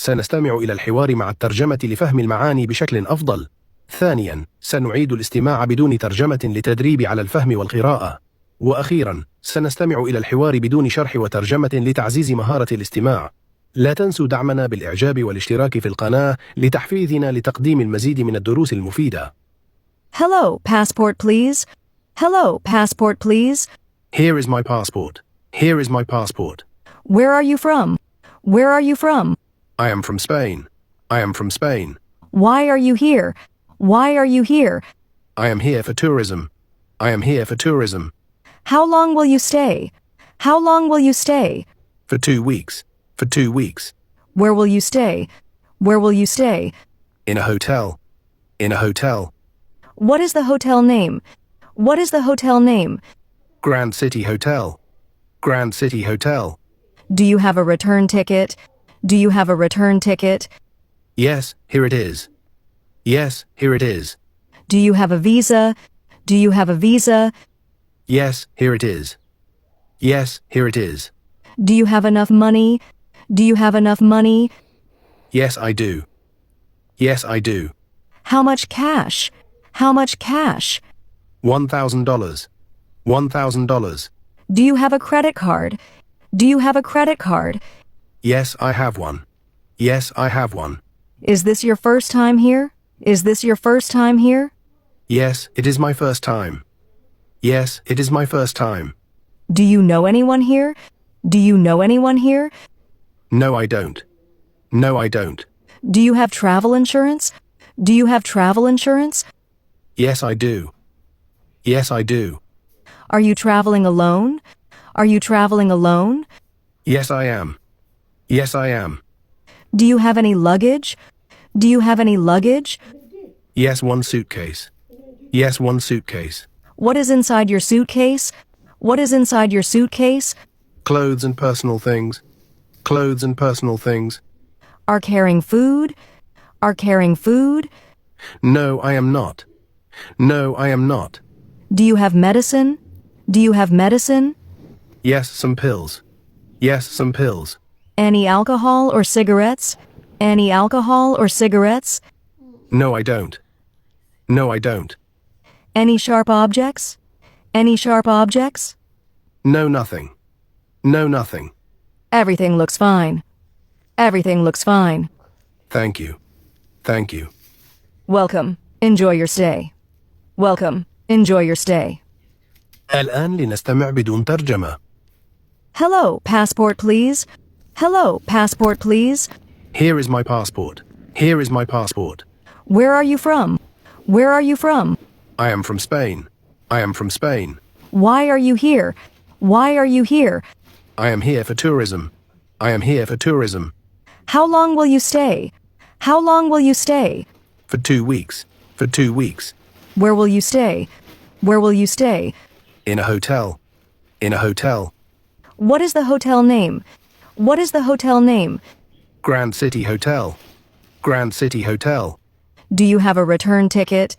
سنستمع إلى الحوار مع الترجمة لفهم المعاني بشكل أفضل. ثانياً، سنعيد الاستماع بدون ترجمة للتدريب على الفهم والقراءة. وأخيراً، سنستمع إلى الحوار بدون شرح وترجمة لتعزيز مهارة الاستماع. لا تنسوا دعمنا بالإعجاب والاشتراك في القناة لتحفيزنا لتقديم المزيد من الدروس المفيدة. Hello, passport please. Hello, passport please. Here is my passport. Here is my passport. Where are you from? Where are you from? I am from Spain. I am from Spain. Why are you here? Why are you here? I am here for tourism. I am here for tourism. How long will you stay? How long will you stay? For 2 weeks. For 2 weeks. Where will you stay? Where will you stay? In a hotel. In a hotel. What is the hotel name? What is the hotel name? Grand City Hotel. Grand City Hotel. Do you have a return ticket? Do you have a return ticket? Yes, here it is. Yes, here it is. Do you have a visa? Do you have a visa? Yes, here it is. Yes, here it is. Do you have enough money? Do you have enough money? Yes, I do. Yes, I do. How much cash? How much cash? $1,000. $1,000. Do you have a credit card? Do you have a credit card? Yes, I have one. Yes, I have one. Is this your first time here? Is this your first time here? Yes, it is my first time. Yes, it is my first time. Do you know anyone here? Do you know anyone here? No, I don't. No, I don't. Do you have travel insurance? Do you have travel insurance? Yes, I do. Yes, I do. Are you traveling alone? Are you traveling alone? Yes, I am. Yes, I am. Do you have any luggage? Do you have any luggage? Yes, one suitcase. Yes, one suitcase. What is inside your suitcase? What is inside your suitcase? Clothes and personal things. Clothes and personal things. Are carrying food? Are carrying food? No, I am not. No, I am not. Do you have medicine? Do you have medicine? Yes, some pills. Yes, some pills. Any alcohol or cigarettes? Any alcohol or cigarettes? No, I don't. No, I don't. Any sharp objects? Any sharp objects? No, nothing. No, nothing. Everything looks fine. Everything looks fine. Thank you. Thank you. Welcome. Enjoy your stay. Welcome. Enjoy your stay. الآن لنستمع بدون ترجمة. Hello, passport please. Hello, passport please. Here is my passport. Here is my passport. Where are you from? Where are you from? I am from Spain. I am from Spain. Why are you here? Why are you here? I am here for tourism. I am here for tourism. How long will you stay? How long will you stay? For 2 weeks. For 2 weeks. Where will you stay? Where will you stay? In a hotel. In a hotel. What is the hotel name? What is the hotel name? Grand City Hotel. Grand City Hotel. Do you have a return ticket?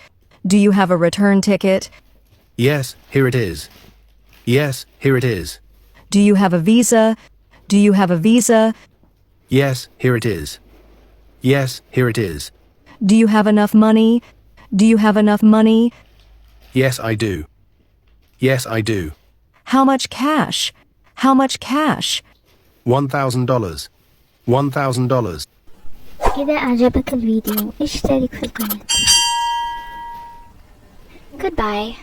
Do you have a return ticket? Yes, here it is. Yes, here it is. Do you have a visa? Do you have a visa? Yes, here it is. Yes, here it is. Do you have enough money? Do you have enough money? Yes, I do. Yes, I do. How much cash? How much cash? $1,000. $1,000. إذا أعجبك الفيديو اشترك في القناة. Goodbye.